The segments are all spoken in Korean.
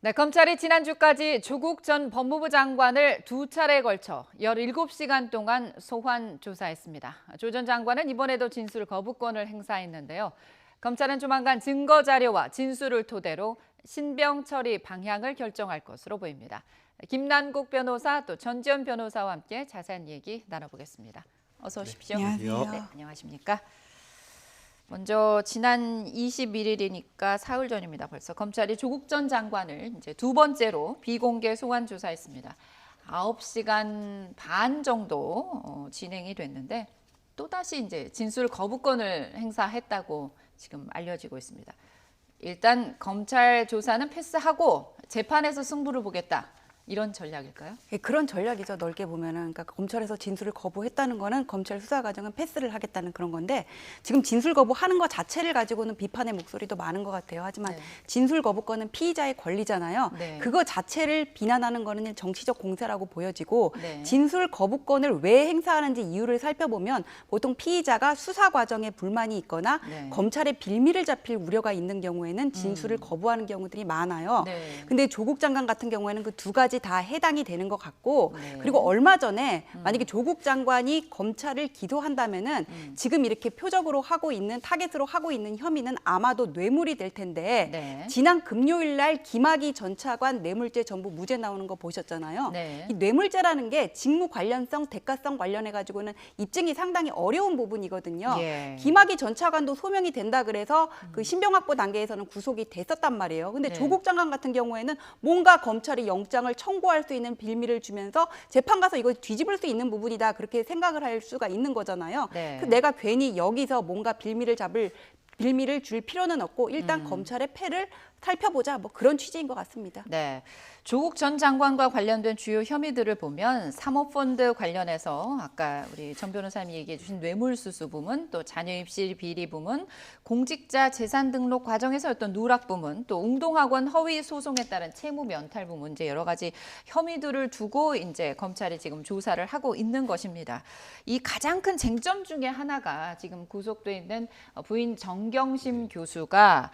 네, 검찰이 지난주까지 조국 전 법무부 장관을 두 차례에 걸쳐 17시간 동안 소환 조사했습니다. 조 전 장관은 이번에도 진술 거부권을 행사했는데요. 검찰은 조만간 증거 자료와 진술을 토대로 신병 처리 방향을 결정할 것으로 보입니다. 김남국 변호사 또 전지현 변호사와 함께 자세한 얘기 나눠보겠습니다. 어서 오십시오. 네, 안녕하세요. 네, 안녕하십니까? 먼저 지난 21일이니까 사흘 전입니다. 벌써 검찰이 조국 전 장관을 이제 두 번째로 비공개 소환 조사했습니다. 9시간 반 정도 진행이 됐는데 또다시 이제 진술 거부권을 행사했다고 지금 알려지고 있습니다. 일단 검찰 조사는 패스하고 재판에서 승부를 보겠다. 이런 전략일까요? 그런 전략이죠. 넓게 보면은. 그러니까 검찰에서 진술을 거부했다는 거는 검찰 수사 과정은 패스를 하겠다는 그런 건데 지금 진술 거부하는 것 자체를 가지고는 비판의 목소리도 많은 것 같아요. 하지만 진술 거부권은 피의자의 권리잖아요. 네. 그거 자체를 비난하는 거는 정치적 공세라고 보여지고 네. 진술 거부권을 왜 행사하는지 이유를 살펴보면 보통 피의자가 수사 과정에 불만이 있거나 네. 검찰의 빌미를 잡힐 우려가 있는 경우에는 진술을 거부하는 경우들이 많아요. 네. 근데 조국 장관 같은 경우에는 그 두 가지 다 해당이 되는 것 같고 네. 그리고 얼마 전에 만약에 조국 장관이 검찰을 기소한다면은 지금 이렇게 표적으로 하고 있는 타겟으로 하고 있는 혐의는 아마도 뇌물이 될 텐데 네. 지난 금요일 날 김학의 전 차관 뇌물죄 전부 무죄 나오는 거 보셨잖아요. 네. 이 뇌물죄라는 게 직무 관련성, 대가성 관련해 가지고는 입증이 상당히 어려운 부분이거든요. 예. 김학의 전 차관도 소명이 된다 그래서 그 신병 확보 단계에서는 구속이 됐었단 말이에요. 근데 네. 조국 장관 같은 경우에는 뭔가 검찰이 영장을 청구할 수 있는 빌미를 주면서 재판 가서 이거 뒤집을 수 있는 부분이다 그렇게 생각을 할 수가 있는 거잖아요. 네. 그 내가 괜히 여기서 뭔가 빌미를 줄 필요는 없고 일단 검찰의 패를 살펴보자 뭐 그런 취지인 것 같습니다. 네, 조국 전 장관과 관련된 주요 혐의들을 보면 사모펀드 관련해서 아까 우리 전 변호사님이 얘기해 주신 뇌물수수 부문, 또 자녀 입시 비리 부문, 공직자 재산 등록 과정에서 어떤 누락 부문, 또 웅동학원 허위 소송에 따른 채무 면탈 부문 이제 여러 가지 혐의들을 두고 이제 검찰이 지금 조사를 하고 있는 것입니다. 이 가장 큰 쟁점 중에 하나가 지금 구속돼 있는 부인 정경심 교수가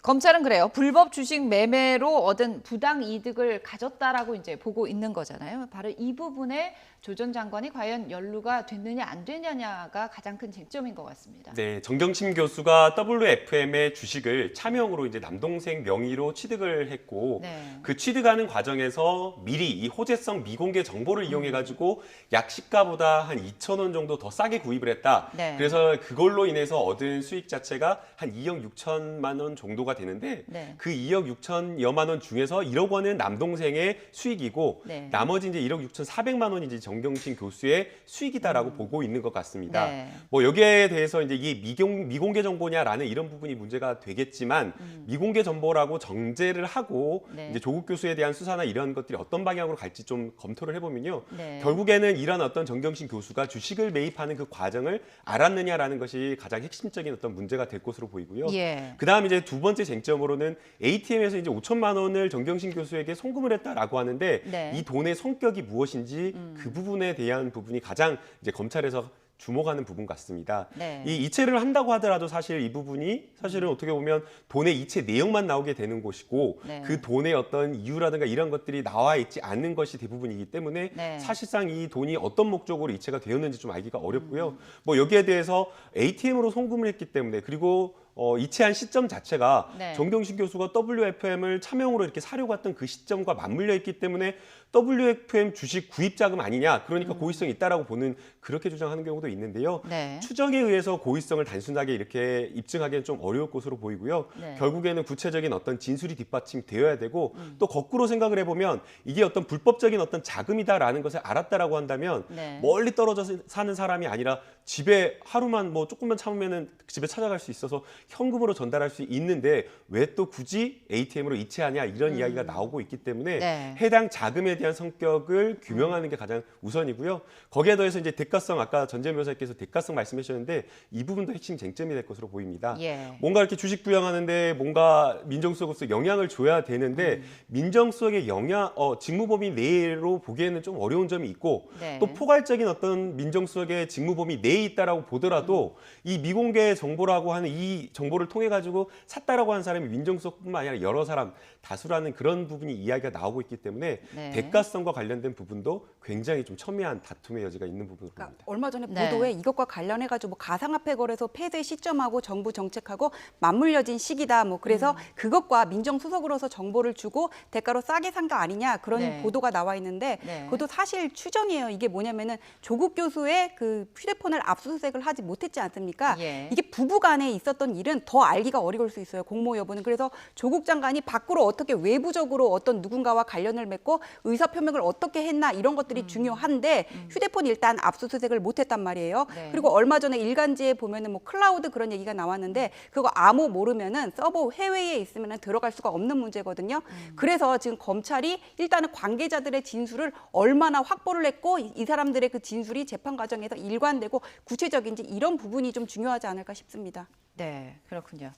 검찰은 그래요. 불법 주식 매매로 얻은 부당 이득을 가졌다라고 이제 보고 있는 거잖아요. 바로 이 부분에 조 전 장관이 과연 연루가 됐느냐 안 되느냐가 가장 큰 쟁점인 것 같습니다. 네, 정경심 교수가 WFM의 주식을 차명으로 이제 남동생 명의로 취득을 했고 네. 그 취득하는 과정에서 미리 이 호재성 미공개 정보를 이용해 가지고 약 시가보다 한 2,000원 정도 더 싸게 구입을 했다. 네. 그래서 그걸로 인해서 얻은 수익 자체가 한 2억 6천만 원 정도가 되는데 네. 그 2억 6천여만 원 중에서 1억 원은 남동생의 수익이고 네. 나머지 이제 1억 6,400만 원이 이제 정경심 교수의 수익이다라고 보고 있는 것 같습니다. 네. 뭐 여기에 대해서 이제 이게 미공개 정보냐라는 이런 부분이 문제가 되겠지만 미공개 정보라고 정제를 하고 네. 이제 조국 교수에 대한 수사나 이런 것들이 어떤 방향으로 갈지 좀 검토를 해보면요. 네. 결국에는 이런 어떤 정경심 교수가 주식을 매입하는 그 과정을 알았느냐라는 것이 가장 핵심적인 어떤 문제가 될 것으로 보이고요. 예. 그다음 이제 두 번째 쟁점으로는 ATM에서 이제 5천만 원을 정경심 교수에게 송금을 했다라고 하는데 네. 이 돈의 성격이 무엇인지 그 부분에 대한 부분이 가장 이제 검찰에서 주목하는 부분 같습니다. 네. 이 이체를 한다고 하더라도 사실 이 부분이 사실은 어떻게 보면 돈의 이체 내용만 나오게 되는 것이고 네. 그 돈의 어떤 이유라든가 이런 것들이 나와 있지 않는 것이 대부분이기 때문에 네. 사실상 이 돈이 어떤 목적으로 이체가 되었는지 좀 알기가 어렵고요. 뭐 여기에 대해서 ATM으로 송금을 했기 때문에 그리고 이체한 시점 자체가 네. 정경심 교수가 WFM을 차명으로 이렇게 사려고 했던 그 시점과 맞물려 있기 때문에 WFM 주식 구입 자금 아니냐, 그러니까 고의성이 있다라고 보는 그렇게 주장하는 경우도 있는데요. 네. 추정에 의해서 고의성을 단순하게 이렇게 입증하기는 좀 어려울 것으로 보이고요. 네. 결국에는 구체적인 어떤 진술이 뒷받침되어야 되고 또 거꾸로 생각을 해보면 이게 어떤 불법적인 어떤 자금이다라는 것을 알았다라고 한다면 네. 멀리 떨어져 사는 사람이 아니라 집에 하루만 뭐 조금만 참으면은 집에 찾아갈 수 있어서 현금으로 전달할 수 있는데 왜 또 굳이 ATM으로 이체하냐 이런 이야기가 나오고 있기 때문에 네. 해당 자금에 대한 성격을 규명하는 게 가장 우선이고요. 거기에 더해서 이제 대가성 아까 전재현 변호사께서 대가성 말씀해 주셨는데 이 부분도 핵심 쟁점이 될 것으로 보입니다. 예. 뭔가 이렇게 주식 부양하는데 뭔가 민정수석으로서 영향을 줘야 되는데 민정수석의 직무범위 내로 보기에는 좀 어려운 점이 있고 네. 또 포괄적인 어떤 민정수석의 직무범위 내 내에 있다라고 보더라도 이 미공개 정보라고 하는 이 정보를 통해 가지고 샀다라고 하는 사람이 민정수석뿐만 아니라 여러 사람 다수라는 그런 부분이 이야기가 나오고 있기 때문에 네. 대가성과 관련된 부분도 굉장히 좀 첨예한 다툼의 여지가 있는 부분으로 봅니다. 그러니까 얼마 전에 네. 보도에 이것과 관련해가지고 뭐 가상화폐 거래소 폐쇄 시점하고 정부 정책하고 맞물려진 시기다. 뭐 그래서 그것과 민정수석으로서 정보를 주고 대가로 싸게 산 거 아니냐 그런 네. 보도가 나와 있는데 네. 그것도 사실 추정이에요. 이게 뭐냐면은 조국 교수의 그 휴대폰을 압수수색을 하지 못했지 않습니까? 예. 이게 부부간에 있었던 일은 더 알기가 어려울 수 있어요. 공모 여부는. 그래서 조국 장관이 밖으로 어떻게 외부적으로 어떤 누군가와 관련을 맺고 의사표명을 어떻게 했나 이런 것들이 중요한데 휴대폰 일단 압수수색을 못했단 말이에요. 네. 그리고 얼마 전에 일간지에 보면은 뭐 클라우드 그런 얘기가 나왔는데 그거 암호 모르면은 서버 해외에 있으면은 들어갈 수가 없는 문제거든요. 그래서 지금 검찰이 일단은 관계자들의 진술을 얼마나 확보를 했고 이 사람들의 그 진술이 재판 과정에서 일관되고 구체적인지 이런 부분이 좀 중요하지 않을까 싶습니다. 네, 그렇군요.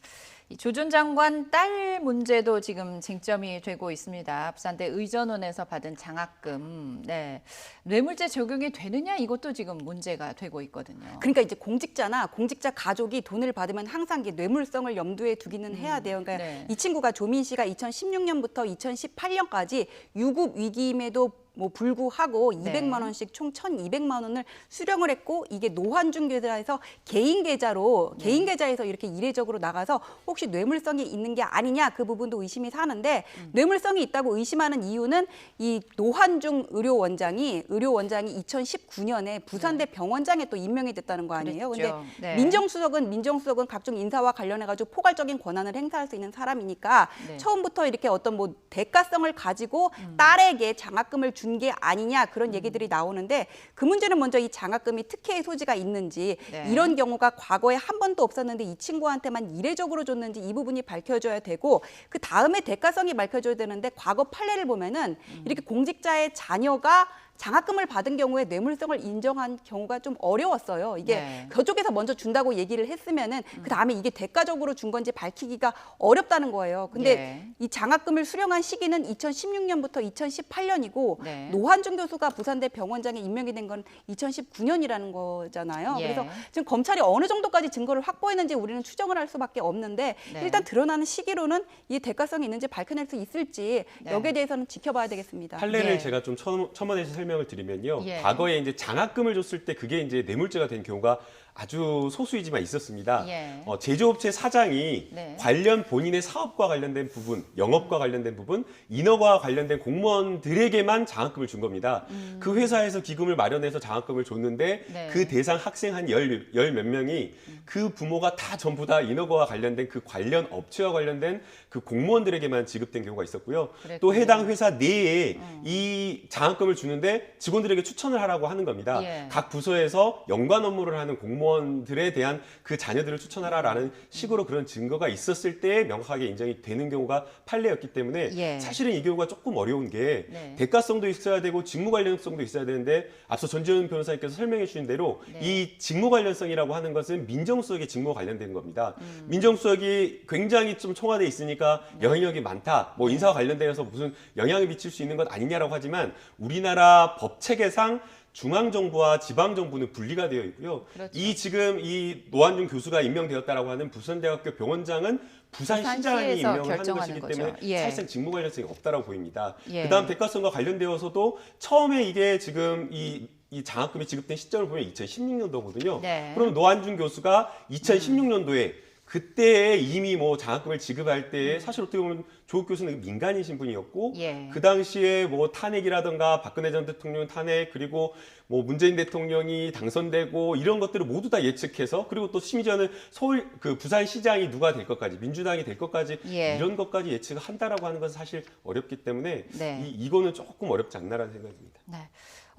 이 조 전 장관 딸 문제도 지금 쟁점이 되고 있습니다. 부산대 의전원에서 받은 장학금, 네, 뇌물죄 적용이 되느냐 이것도 지금 문제가 되고 있거든요. 그러니까 이제 공직자나 공직자 가족이 돈을 받으면 항상 이게 뇌물성을 염두에 두기는 해야 돼요. 그러니까 네. 이 친구가 조민 씨가 2016년부터 2018년까지 유급 위기임에도 뭐 불구하고 네. 200만 원씩 총 1,200만 원을 수령을 했고 이게 노환중 계좌에서 개인 계좌로 개인 계좌에서 이렇게 이례적으로 나가서 혹시 뇌물성이 있는 게 아니냐 그 부분도 의심이 사는데 뇌물성이 있다고 의심하는 이유는 이 노환중 의료원장이 2019년에 부산대 병원장에 또 임명이 됐다는 거 아니에요. 근데 그랬죠. 네. 민정수석은 각종 인사와 관련해 가지고 포괄적인 권한을 행사할 수 있는 사람이니까 네. 처음부터 이렇게 어떤 뭐 대가성을 가지고 딸에게 장학금을 준 게 아니냐 그런 얘기들이 나오는데 그 문제는 먼저 이 장학금이 특혜의 소지가 있는지 네. 이런 경우가 과거에 한 번도 없었는데 이 친구한테만 이례적으로 줬는지 이 부분이 밝혀져야 되고 그 다음에 대가성이 밝혀져야 되는데 과거 판례를 보면은 이렇게 공직자의 자녀가 장학금을 받은 경우에 뇌물성을 인정한 경우가 좀 어려웠어요. 이게 네. 저쪽에서 먼저 준다고 얘기를 했으면은 그 다음에 이게 대가적으로 준 건지 밝히기가 어렵다는 거예요. 근데 예. 이 장학금을 수령한 시기는 2016년부터 2018년이고 네. 노환중 교수가 부산대 병원장에 임명이 된 건 2019년이라는 거잖아요. 예. 그래서 지금 검찰이 어느 정도까지 증거를 확보했는지 우리는 추정을 할 수밖에 없는데 네. 일단 드러나는 시기로는 이 대가성이 있는지 밝혀낼 수 있을지 네. 여기에 대해서는 지켜봐야 되겠습니다. 판례를 예. 제가 좀 첨언해서 설명을 드리면요. 예. 과거에 이제 장학금을 줬을 때 그게 이제 뇌물죄가 된 경우가 아주 소수이지만 있었습니다. 예. 제조업체 사장이 네. 관련 본인의 사업과 관련된 부분, 영업과 관련된 부분, 인허가 관련된 공무원들에게만 장학금을 준 겁니다. 그 회사에서 기금을 마련해서 장학금을 줬는데 네. 그 대상 학생 한 열 몇 명이 그 부모가 다 전부 다 인허가와 관련된 그 관련 업체와 관련된 그 공무원들에게만 지급된 경우가 있었고요. 그랬군요. 또 해당 회사 내에 이 장학금을 주는데 직원들에게 추천을 하라고 하는 겁니다. 예. 각 부서에서 연관 업무를 하는 공무원들에 대한 그 자녀들을 추천하라라는 식으로 그런 증거가 있었을 때 명확하게 인정이 되는 경우가 판례였기 때문에 예. 사실은 이 경우가 조금 어려운 게 네. 대가성도 있어야 되고 직무 관련성도 있어야 되는데 앞서 전지현 변호사님께서 설명해 주신 대로 네. 이 직무 관련성이라고 하는 것은 민정수석의 직무와 관련된 겁니다. 민정수석이 굉장히 좀 청와대에 있으니까 영향력이 많다. 뭐 인사와 관련돼서 무슨 영향을 미칠 수 있는 것 아니냐라고 하지만 우리나라 법 체계상 중앙정부와 지방정부는 분리가 되어 있고요. 그렇죠. 이 지금 이 노환중 교수가 임명되었다라고 하는 부산대학교 병원장은 부산시장이 부산시에서 임명을 하는 결정하는 것이기 때문에 거죠. 예. 사실상 직무 관련성이 없다라고 보입니다. 예. 그다음 대가성과 관련되어서도 처음에 이게 지금 이 장학금이 지급된 시점을 보면 2016년도거든요. 네. 그럼 노환중 교수가 2016년도에 그때에 이미 뭐 장학금을 지급할 때 사실 어떻게 보면 조국 교수는 민간인 신분이었고 예. 그 당시에 뭐 탄핵이라든가 박근혜 전 대통령 탄핵 그리고 뭐 문재인 대통령이 당선되고 이런 것들을 모두 다 예측해서 그리고 또 심지어는 서울 그 부산시장이 누가 될 것까지 민주당이 될 것까지 예. 이런 것까지 예측을 한다라고 하는 것은 사실 어렵기 때문에 네. 이거는 조금 어렵지 않나라는 생각입니다. 네.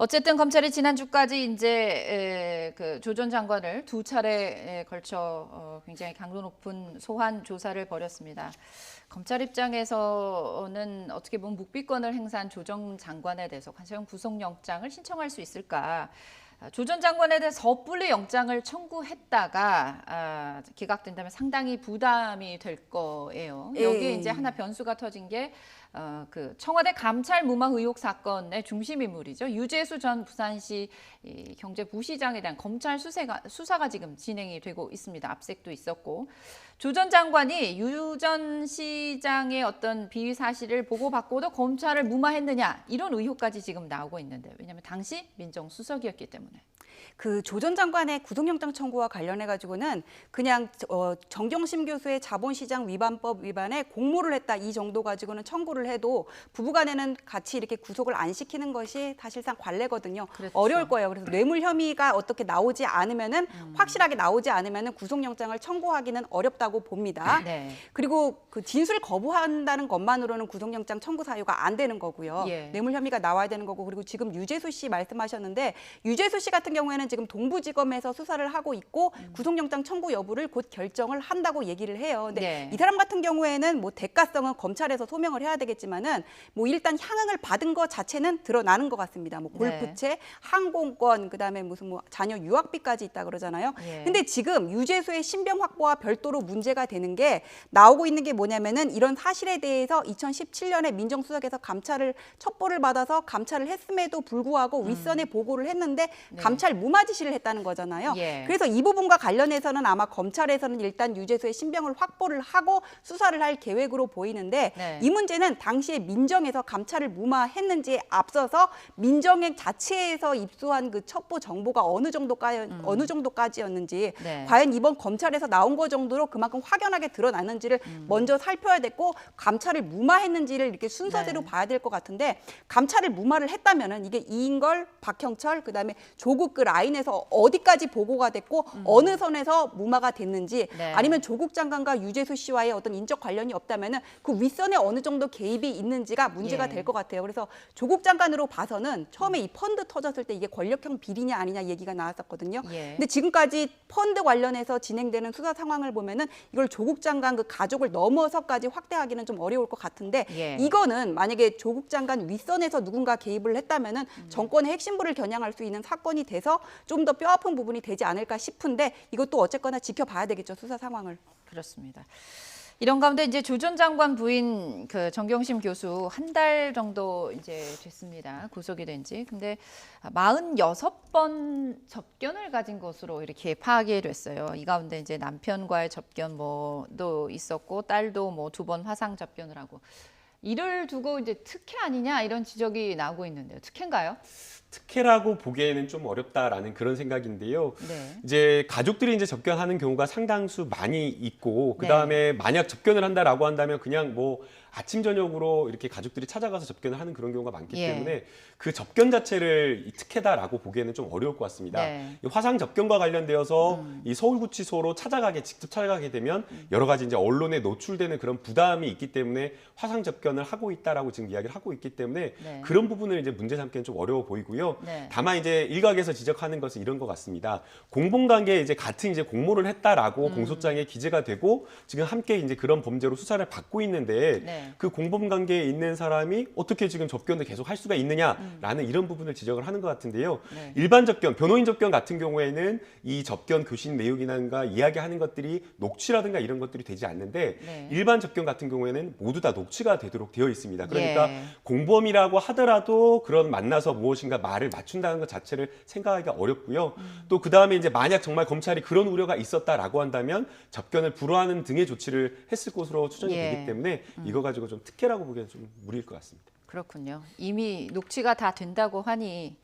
어쨌든 검찰이 지난주까지 이제 그 조 전 장관을 두 차례에 걸쳐 굉장히 강도 높은 소환 조사를 벌였습니다. 검찰 입장에서는 어떻게 보면 묵비권을 행사한 조 전 장관에 대해서 관세형 구속영장을 신청할 수 있을까? 조 전 장관에 대해 섣불리 영장을 청구했다가 기각된다면 상당히 부담이 될 거예요. 여기에 이제 하나 변수가 터진 게 그 청와대 감찰 무마 의혹 사건의 중심 인물이죠. 유재수 전 부산시 경제부시장에 대한 검찰 수사가 지금 진행이 되고 있습니다. 압색도 있었고 조 전 장관이 유 전 시장의 어떤 비위 사실을 보고받고도 검찰을 무마했느냐 이런 의혹까지 지금 나오고 있는데 왜냐하면 당시 민정수석이었기 때문에. 그 조 전 장관의 구속영장 청구와 관련해 가지고는 그냥 정경심 교수의 자본시장 위반법 위반에 공모를 했다 이 정도 가지고는 청구를 해도 부부간에는 같이 이렇게 구속을 안 시키는 것이 사실상 관례거든요. 그렇죠. 어려울 거예요. 그래서 뇌물 혐의가 어떻게 나오지 않으면은 확실하게 나오지 않으면은 구속영장을 청구하기는 어렵다고 봅니다. 네. 그리고 그 진술 거부한다는 것만으로는 구속영장 청구 사유가 안 되는 거고요. 예. 뇌물 혐의가 나와야 되는 거고 그리고 지금 유재수 씨 말씀하셨는데 유재수 씨 같은 경우에는 지금 동부지검에서 수사를 하고 있고 구속영장 청구 여부를 곧 결정을 한다고 얘기를 해요. 근데 네. 이 사람 같은 경우에는 뭐 대가성은 검찰에서 소명을 해야 되겠지만은 뭐 일단 향응을 받은 것 자체는 드러나는 것 같습니다. 뭐 골프채, 네. 항공권, 그다음에 무슨 뭐 자녀 유학비까지 있다 그러잖아요. 예. 근데 지금 유재수의 신병 확보와 별도로 문제가 되는 게 나오고 있는 게 뭐냐면은 이런 사실에 대해서 2017년에 민정수석에서 감찰을 첩보를 받아서 감찰을 했음에도 불구하고 윗선에 보고를 했는데 네. 감찰 무마 지시를 했다는 거잖아요. 예. 그래서 이 부분과 관련해서는 아마 검찰에서는 일단 유재수의 신병을 확보를 하고 수사를 할 계획으로 보이는데 네. 이 문제는 당시에 민정에서 감찰을 무마했는지에 앞서서 민정의 자체에서 입수한 그 첩보 정보가 어느 정도까지였는지 네. 과연 이번 검찰에서 나온 거 정도로 그만큼 확연하게 드러났는지를 먼저 살펴야 됐고 감찰을 무마했는지를 이렇게 순서대로 네. 봐야 될 것 같은데 감찰을 무마를 했다면은 이게 이인걸, 박형철 그다음에 조국 그 라인에서 어디까지 보고가 됐고 어느 선에서 무마가 됐는지 네. 아니면 조국 장관과 유재수 씨와의 어떤 인적 관련이 없다면은 그 윗선에 어느 정도 개입이 있는지가 문제가 예. 될 것 같아요. 그래서 조국 장관으로 봐서는 처음에 이 펀드 터졌을 때 이게 권력형 비리냐 아니냐 얘기가 나왔었거든요. 예. 근데 지금까지 펀드 관련해서 진행되는 수사 상황을 보면은 이걸 조국 장관 그 가족을 넘어서까지 확대하기는 좀 어려울 것 같은데 예. 이거는 만약에 조국 장관 윗선에서 누군가 개입을 했다면은 정권의 핵심부를 겨냥할 수 있는 사건이 돼서 좀 더 뼈아픈 부분이 되지 않을까 싶은데 이것도 어쨌거나 지켜봐야 되겠죠, 수사 상황을. 그렇습니다. 이런 가운데 이제 조 전 장관 부인 그 정경심 교수 한 달 정도 이제 됐습니다. 구속이 된 지. 근데 46번 접견을 가진 것으로 이렇게 파악이 됐어요. 이 가운데 이제 남편과의 접견 뭐도 있었고 딸도 뭐 2번 화상 접견을 하고 이를 두고 이제 특혜 아니냐 이런 지적이 나오고 있는데요. 특혜인가요? 특혜라고 보기에는 좀 어렵다라는 그런 생각인데요. 네. 이제 가족들이 이제 접견하는 경우가 상당수 많이 있고 네. 그다음에 만약 접견을 한다라고 한다면 그냥 뭐 아침 저녁으로 이렇게 가족들이 찾아가서 접견을 하는 그런 경우가 많기 예. 때문에 그 접견 자체를 이 특혜다라고 보기에는 좀 어려울 것 같습니다. 네. 이 화상 접견과 관련되어서 이 서울구치소로 직접 찾아가게 되면 여러 가지 이제 언론에 노출되는 그런 부담이 있기 때문에 화상 접견을 하고 있다라고 지금 이야기를 하고 있기 때문에 네. 그런 부분을 이제 문제 삼기는 좀 어려워 보이고요. 네. 다만 이제 일각에서 지적하는 것은 이런 것 같습니다. 공범관계에 이제 같은 이제 공모를 했다라고 공소장에 기재가 되고 지금 함께 이제 그런 범죄로 수사를 받고 있는데 네. 그 공범관계에 있는 사람이 어떻게 지금 접견을 계속 할 수가 있느냐라는 이런 부분을 지적을 하는 것 같은데요. 네. 일반 접견, 변호인 접견 같은 경우에는 이 접견 교신 내용이나 이야기하는 것들이 녹취라든가 이런 것들이 되지 않는데 네. 일반 접견 같은 경우에는 모두 다 녹취가 되도록 되어 있습니다. 그러니까 예. 공범이라고 하더라도 그런 만나서 무엇인가 말을 맞춘다는 것 자체를 생각하기가 어렵고요. 또 그다음에 이제 만약 정말 검찰이 그런 우려가 있었다라고 한다면 접견을 불허하는 등의 조치를 했을 것으로 추정이 예. 되기 때문에 이거 가지고 좀 특혜라고 보기에는 좀 무리일 것 같습니다. 그렇군요. 이미 녹취가 다 된다고 하니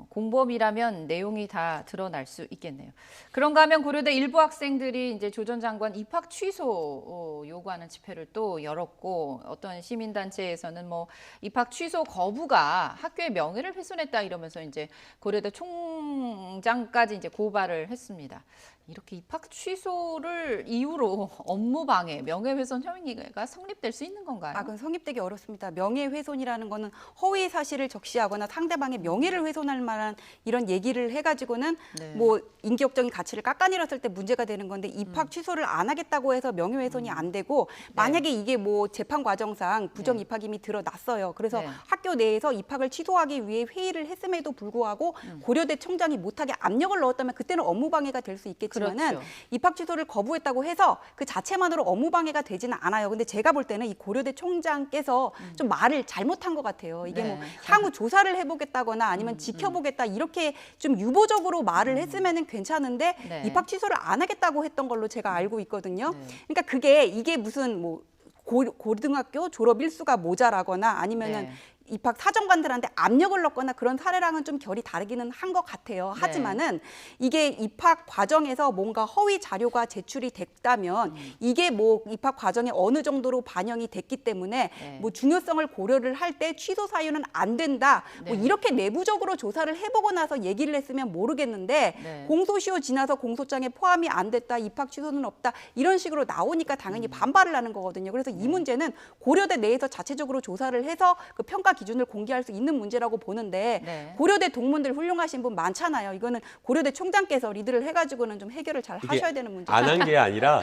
공범이라면 내용이 다 드러날 수 있겠네요. 그런가 하면 고려대 일부 학생들이 이제 조 전 장관 입학 취소 요구하는 집회를 또 열었고 어떤 시민단체에서는 뭐 입학 취소 거부가 학교의 명예를 훼손했다 이러면서 이제 고려대 총장까지 이제 고발을 했습니다. 이렇게 입학 취소를 이유로 업무 방해, 명예훼손 혐의가 성립될 수 있는 건가요? 그건 성립되기 어렵습니다. 명예훼손이라는 거는 허위 사실을 적시하거나 상대방의 명예를 훼손할 만한 이런 얘기를 해가지고는 네. 뭐 인격적인 가치를 깎아내렸을 때 문제가 되는 건데 입학 취소를 안 하겠다고 해서 명예훼손이 안 되고 만약에 이게 뭐 재판 과정상 부정 입학임이 드러났어요. 그래서 네. 학교 내에서 입학을 취소하기 위해 회의를 했음에도 불구하고 고려대 총장이 못하게 압력을 넣었다면 그때는 업무 방해가 될 수 있겠지만은 그렇죠. 입학 취소를 거부했다고 해서 그 자체만으로 업무 방해가 되지는 않아요. 근데 제가 볼 때는 이 고려대 총장께서 좀 말을 잘못한 것 같아요. 이게 네. 뭐 향후 조사를 해보겠다거나 아니면 지켜보겠다 이렇게 좀 유보적으로 말을 했으면은 괜찮은데 네. 입학 취소를 안 하겠다고 했던 걸로 제가 알고 있거든요. 네. 그러니까 이게 무슨 뭐 고등학교 졸업 일수가 모자라거나 아니면은 네. 입학 사정관들한테 압력을 넣거나 그런 사례랑은 좀 결이 다르기는 한 것 같아요. 하지만은 이게 입학 과정에서 뭔가 허위 자료가 제출이 됐다면 이게 뭐 입학 과정에 어느 정도로 반영이 됐기 때문에 네. 뭐 중요성을 고려를 할 때 취소 사유는 안 된다. 뭐 네. 이렇게 내부적으로 조사를 해보고 나서 얘기를 했으면 모르겠는데 네. 공소시효 지나서 공소장에 포함이 안 됐다. 입학 취소는 없다. 이런 식으로 나오니까 당연히 반발을 하는 거거든요. 그래서 이 문제는 고려대 내에서 자체적으로 조사를 해서 그 평가 기준을 공개할 수 있는 문제라고 보는데 네. 고려대 동문들 훌륭하신 분 많잖아요. 이거는 고려대 총장께서 리드를 해가지고는 좀 해결을 잘 하셔야 되는 문제. 안 한 게 아니라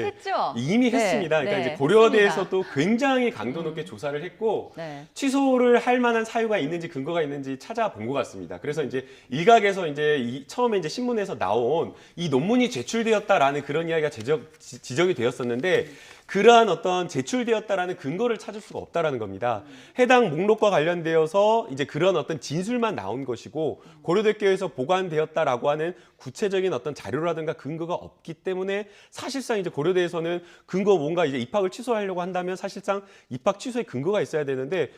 했죠? 이미 네. 했습니다. 그러니까 네. 이제 고려대에서도 굉장히 강도 높게 조사를 했고 네. 취소를 할 만한 사유가 있는지 근거가 있는지 찾아본 것 같습니다. 그래서 이제 일각에서 이제 처음에 이제 신문에서 나온 이 논문이 제출되었다라는 그런 이야기가 지적이 되었었는데 그러한 어떤 제출되었다라는 근거를 찾을 수가 없다라는 겁니다. 해당 목록과 관련되어서 이제 그런 어떤 진술만 나온 것이고 고려대교에서 보관되었다라고 하는 구체적인 어떤 자료라든가 근거가 없기 때문에 사실상 이제 고려대에서는 근거 뭔가 이제 입학을 취소하려고 한다면 사실상 입학 취소의 근거가 있어야 되는데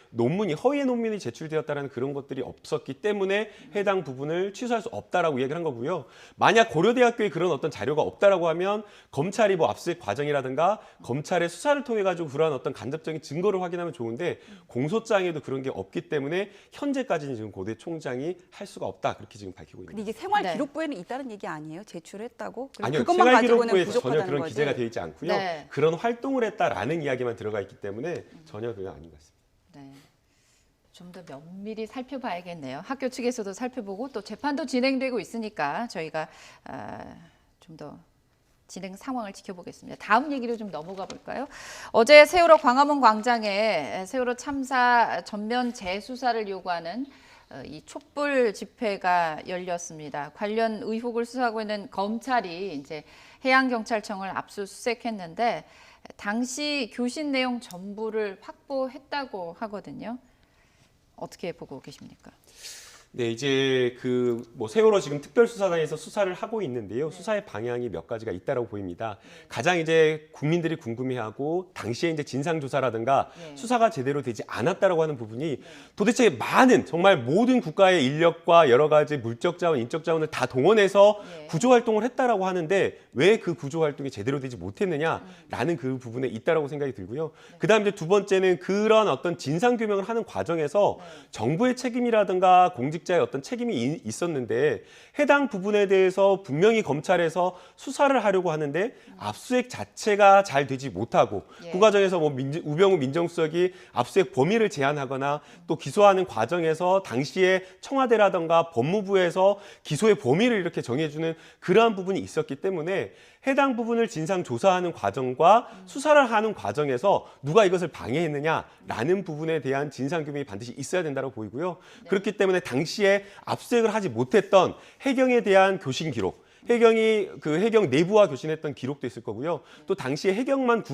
허위의 논문이 제출되었다라는 그런 것들이 없었기 때문에 해당 부분을 취소할 수 없다라고 얘기를 한 거고요. 만약 고려대학교에 그런 어떤 자료가 없다라고 하면 검찰이 뭐 압수수색 과정이라든가 검찰의 수사를 통해 가지고 그러한 어떤 간접적인 증거를 확인하면 좋은데 공소장에도 그런 게 없기 때문에 현재까지는 지금 고대 총장이 할 수가 없다 그렇게 지금 밝히고 있습니다. 근데 이게 생활 네. 기록부에는 있다는 얘기 아니에요? 제출했다고? 그리고 아니요, 그것만 가지고는 생활기록부에서 전혀 부족하다는 그런 거지. 기재가 되어 있지 않고요. 네. 그런 활동을 했다라는 이야기만 들어가 있기 때문에 전혀 그건 아닌 것 같습니다. 네. 좀 더 면밀히 살펴봐야겠네요. 학교 측에서도 살펴보고 또 재판도 진행되고 있으니까 저희가 좀 더 진행 상황을 지켜보겠습니다. 다음 얘기로 좀 넘어가 볼까요? 어제 세월호 광화문 광장에 세월호 참사 전면 재수사를 요구하는 이 촛불 집회가 열렸습니다. 관련 의혹을 수사하고 있는 검찰이 이제 해양경찰청을 압수수색했는데 당시 교신 내용 전부를 확보했다고 하거든요. 어떻게 보고 계십니까? 네, 이제 뭐 세월호 지금 특별수사단에서 수사를 하고 있는데요. 수사의 방향이 몇 가지가 있다라고 보입니다. 가장 이제 국민들이 궁금해하고 당시에 이제 진상조사라든가 수사가 제대로 되지 않았다라고 하는 부분이 도대체 많은 정말 모든 국가의 인력과 여러 가지 물적 자원, 인적 자원을 다 동원해서 구조 활동을 했다라고 하는데 왜 그 구조 활동이 제대로 되지 못했느냐라는 그 부분에 있다라고 생각이 들고요. 그다음 이제 두 번째는 그런 어떤 진상 규명을 하는 과정에서 정부의 책임이라든가 공직자의 어떤 책임이 있었는데 해당 부분에 대해서 분명히 검찰에서 수사를 하려고 하는데 압수수색 자체가 잘 되지 못하고 그 과정에서 뭐 우병우 민정수석이 압수수색 범위를 제한하거나 또 기소하는 과정에서 당시에 청와대라든가 법무부에서 기소의 범위를 이렇게 정해주는 그러한 부분이 있었기 때문에 해당 부분을 진상 조사하는 과정과 수사를 하는 과정에서 누가 이것을 방해했느냐라는 부분에 대한 진상 규명이 반드시 있어야 된다고 보이고요. 그렇기 때문에 당시에 압수수색을 하지 못했던 해경에 대한 교신 기록, 해경이 해경 내부와 교신했던 기록도 있을 거고요. 또 당시에 해경만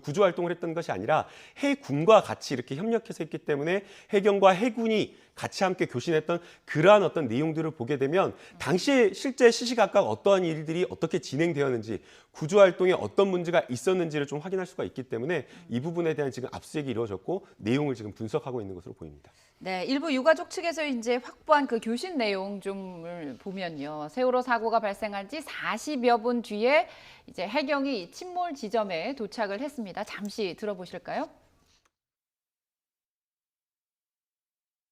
구조 활동을 했던 것이 아니라 해군과 같이 이렇게 협력해서 했기 때문에 해경과 해군이 같이 함께 교신했던 그러한 어떤 내용들을 보게 되면 당시에 실제 시시각각 어떠한 일들이 어떻게 진행되었는지 구조 활동에 어떤 문제가 있었는지를 좀 확인할 수가 있기 때문에 이 부분에 대한 지금 압수수색이 이루어졌고 내용을 지금 분석하고 있는 것으로 보입니다. 네, 일부 유가족 측에서 이제 확보한 그 교신 내용 좀을 보면요. 세월호 사고가 발생한 지 40여 분 뒤에 이제 해경이 침몰 지점에 도착을 했습니다. 잠시 들어보실까요?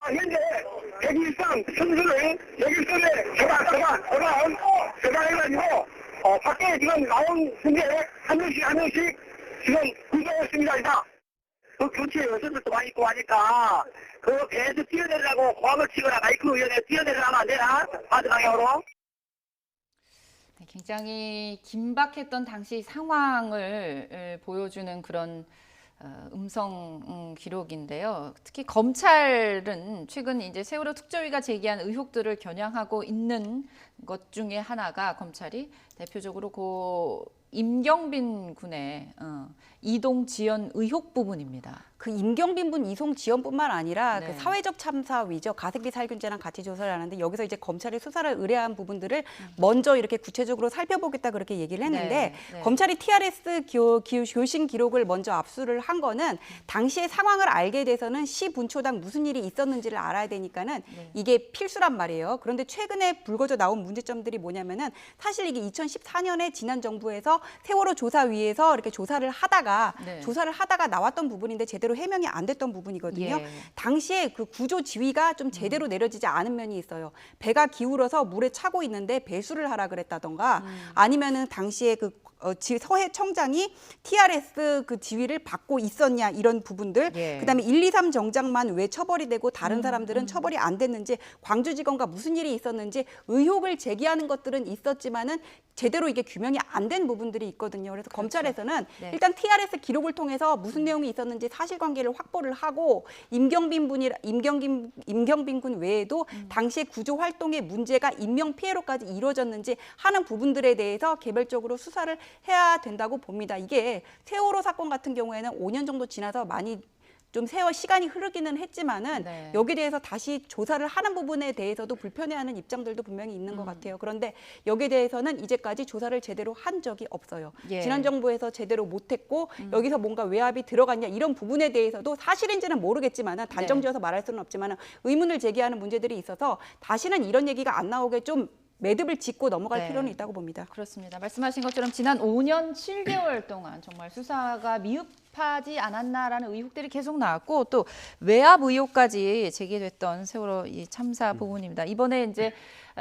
현재 101상 선수를 여기서에 저장해가지고 밖에 지금 나온 분들 한 명씩 지금 구조하고 있습니다. 그 교체에 선수도 많이 있고 하니까 그 배에서 뛰어내리라고 고함을 치거나 마이크 위원회 뛰어내리라면 안 되나? 바드 방향으로. 네, 굉장히 긴박했던 당시 상황을 보여주는 그런 음성 기록인데요. 특히 검찰은 최근 이제 세월호 특조위가 제기한 의혹들을 겨냥하고 있는 것 중에 하나가 검찰이 대표적으로 임경빈 군의 이동 지연 의혹 부분입니다. 그 임경빈 군 이송 지연뿐만 아니라 네. 그 사회적 참사 위죠. 가습기 살균죄랑 같이 조사를 하는데 여기서 이제 검찰이 수사를 의뢰한 부분들을 먼저 이렇게 구체적으로 살펴보겠다 그렇게 얘기를 했는데 네. 검찰이 TRS 교신 기록을 먼저 압수를 한 거는 당시의 상황을 알게 돼서는 시 분초당 무슨 일이 있었는지를 알아야 되니까는 이게 필수란 말이에요. 그런데 최근에 불거져 나온 문제점들이 뭐냐면은 사실 이게 2014년에 지난 정부에서 세월호 조사위에서 이렇게 조사를 하다가 나왔던 부분인데 제대로 해명이 안 됐던 부분이거든요. 예. 당시에 그 구조 지휘가 좀 제대로 내려지지 않은 면이 있어요. 배가 기울어서 물에 차고 있는데 배수를 하라 그랬다던가 아니면은 당시에 서해 청장이 TRS 그 지휘를 받고 있었냐 이런 부분들. 예. 그다음에 1, 2, 3 정장만 왜 처벌이 되고 다른 사람들은 처벌이 안 됐는지, 광주지검과 무슨 일이 있었는지 의혹을 제기하는 것들은 있었지만은 제대로 이게 규명이 안 된 부분들이 있거든요. 그래서 검찰에서는 네. 일단 TRS 기록을 통해서 무슨 내용이 있었는지 사실관계를 확보를 하고 임경빈 군 외에도 당시에 구조 활동의 문제가 인명 피해로까지 이루어졌는지 하는 부분들에 대해서 개별적으로 수사를 해야 된다고 봅니다. 이게 세월호 사건 같은 경우에는 5년 정도 지나서 많이 좀 시간이 흐르기는 했지만은 네. 여기에 대해서 다시 조사를 하는 부분에 대해서도 불편해하는 입장들도 분명히 있는 것 같아요. 그런데 여기에 대해서는 이제까지 조사를 제대로 한 적이 없어요. 예. 지난 정부에서 제대로 못했고 여기서 뭔가 외압이 들어갔냐 이런 부분에 대해서도 사실인지는 모르겠지만은 단정지어서 말할 수는 없지만은 의문을 제기하는 문제들이 있어서 다시는 이런 얘기가 안 나오게 좀 매듭을 짓고 넘어갈 네. 필요는 있다고 봅니다. 그렇습니다. 말씀하신 것처럼 지난 5년 7개월 동안 정말 수사가 미흡하지 않았나라는 의혹들이 계속 나왔고 또 외압 의혹까지 제기됐던 세월호 이 참사 부분입니다. 이번에 이제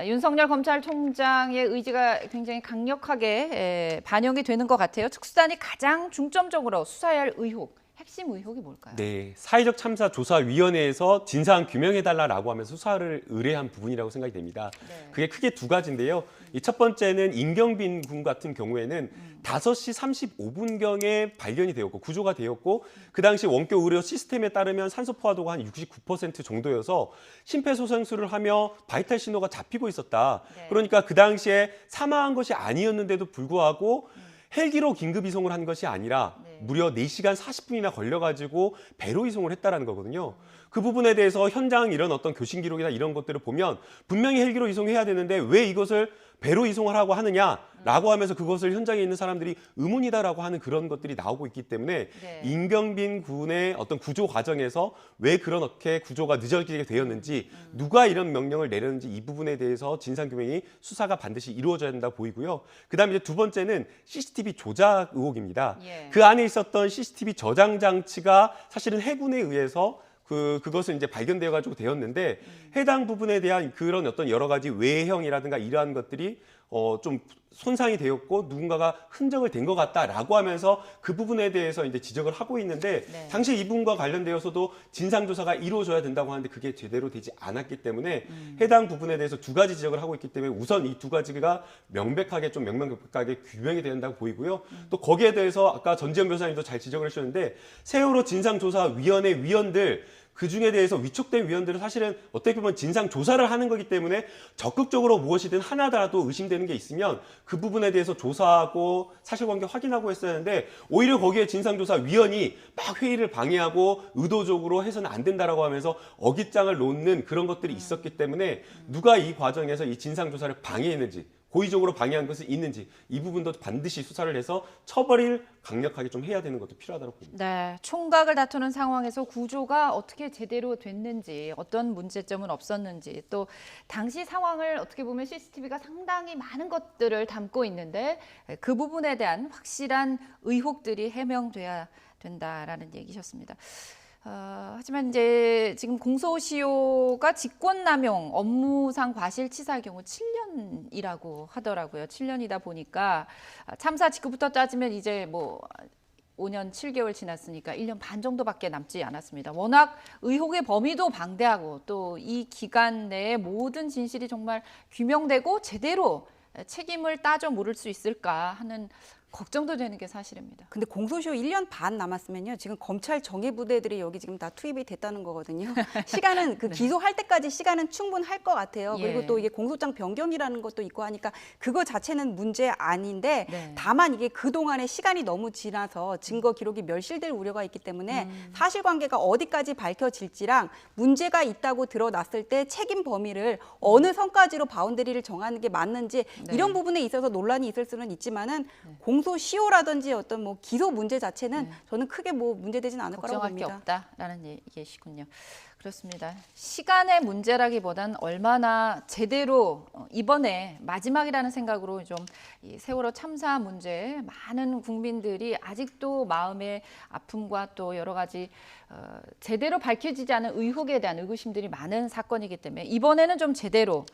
윤석열 검찰총장의 의지가 굉장히 강력하게 반영이 되는 것 같아요. 특수단이 가장 중점적으로 수사해야 할 의혹. 핵심 의혹이 뭘까요? 네, 사회적 참사 조사위원회에서 진상 규명해달라고 하면서 수사를 의뢰한 부분이라고 생각이 됩니다. 네. 그게 크게 두 가지인데요. 이 첫 번째는 임경빈 군 같은 경우에는 5시 35분경에 발견이 되었고 구조가 되었고 그 당시 원격 의료 시스템에 따르면 산소 포화도가 한 69% 정도여서 심폐소생술을 하며 바이탈 신호가 잡히고 있었다. 네. 그러니까 그 당시에 사망한 것이 아니었는데도 불구하고 헬기로 긴급 이송을 한 것이 아니라 무려 4시간 40분이나 걸려가지고 배로 이송을 했다라는 거거든요. 그 부분에 대해서 현장 이런 어떤 교신 기록이나 이런 것들을 보면 분명히 헬기로 이송해야 되는데 왜 이것을 배로 이송을 하고 하느냐라고 하면서 그것을 현장에 있는 사람들이 의문이다라고 하는 그런 것들이 나오고 있기 때문에 네. 임경빈 군의 어떤 구조 과정에서 왜 그렇게 구조가 늦어지게 되었는지 누가 이런 명령을 내렸는지 이 부분에 대해서 진상규명이 수사가 반드시 이루어져야 된다고 보이고요. 그다음에 이제 두 번째는 CCTV 조작 의혹입니다. 예. 그 안에 있었던 CCTV 저장 장치가 사실은 해군에 의해서 그것은 이제 발견되어 가지고 되었는데 해당 부분에 대한 그런 어떤 여러 가지 외형이라든가 이러한 것들이 좀 손상이 되었고 누군가가 흔적을 댄 것 같다라고 하면서 그 부분에 대해서 이제 지적을 하고 있는데 네. 당시 이 부분과 관련되어서도 진상조사가 이루어져야 된다고 하는데 그게 제대로 되지 않았기 때문에 해당 부분에 대해서 두 가지 지적을 하고 있기 때문에 우선 이 두 가지가 명백하게 규명이 된다고 보이고요. 또 거기에 대해서 아까 전지현 변호사님도 잘 지적을 해주셨는데 세월호 진상조사위원회 위원들 그 중에 대해서 위촉된 위원들은 사실은 어떻게 보면 진상 조사를 하는 거기 때문에 적극적으로 무엇이든 하나라도 의심되는 게 있으면 그 부분에 대해서 조사하고 사실관계 확인하고 했어야 하는데 오히려 거기에 진상조사위원이 막 회의를 방해하고 의도적으로 해서는 안 된다라고 하면서 어깃장을 놓는 그런 것들이 있었기 때문에 누가 이 과정에서 이 진상조사를 방해했는지 고의적으로 방해한 것이 있는지 이 부분도 반드시 수사를 해서 처벌을 강력하게 좀 해야 되는 것도 필요하다고 봅니다. 네, 총각을 다투는 상황에서 구조가 어떻게 제대로 됐는지, 어떤 문제점은 없었는지, 또 당시 상황을 어떻게 보면 CCTV가 상당히 많은 것들을 담고 있는데 그 부분에 대한 확실한 의혹들이 해명돼야 된다라는 얘기셨습니다. 하지만 이제 지금 공소시효가 직권남용, 업무상 과실치사의 경우 7년이라고 하더라고요. 7년이다 보니까 참사 직후부터 따지면 이제 뭐 5년 7개월 지났으니까 1년 반 정도밖에 남지 않았습니다. 워낙 의혹의 범위도 방대하고 또 이 기간 내에 모든 진실이 정말 규명되고 제대로 책임을 따져 물을 수 있을까 하는 걱정도 되는 게 사실입니다. 근데 공소시효 1년 반 남았으면요. 지금 검찰 정예부대들이 여기 지금 다 투입이 됐다는 거거든요. 시간은 그 기소할 때까지 시간은 충분할 것 같아요. 예. 그리고 또 이게 공소장 변경이라는 것도 있고 하니까 그거 자체는 문제 아닌데 네. 다만 이게 그동안의 시간이 너무 지나서 증거 기록이 멸실될 우려가 있기 때문에 사실관계가 어디까지 밝혀질지랑 문제가 있다고 드러났을 때 책임 범위를 어느 선까지로 바운더리를 정하는 게 맞는지 네. 이런 부분에 있어서 논란이 있을 수는 있지만은 공소시효라든지 어떤 뭐 기소 문제 자체는 저는 크게 뭐 문제되진 않을 거라고 걱정할 게 봅니다. 없다라는 얘기시군요. 그렇습니다. 시간의 문제라기보단 얼마나 제대로 이번에 마지막이라는 생각으로 좀 이 세월호 참사 문제에 많은 국민들이 아직도 마음의 아픔과 또 여러 가지 제대로 밝혀지지 않은 의혹에 대한 의구심들이 많은 사건이기 때문에 이번에는 좀 제대로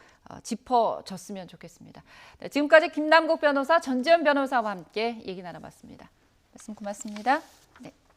짚어졌으면 좋겠습니다. 네, 지금까지 김남국 변호사, 전지현 변호사와 함께 얘기 나눠봤습니다. 말씀 고맙습니다. 네.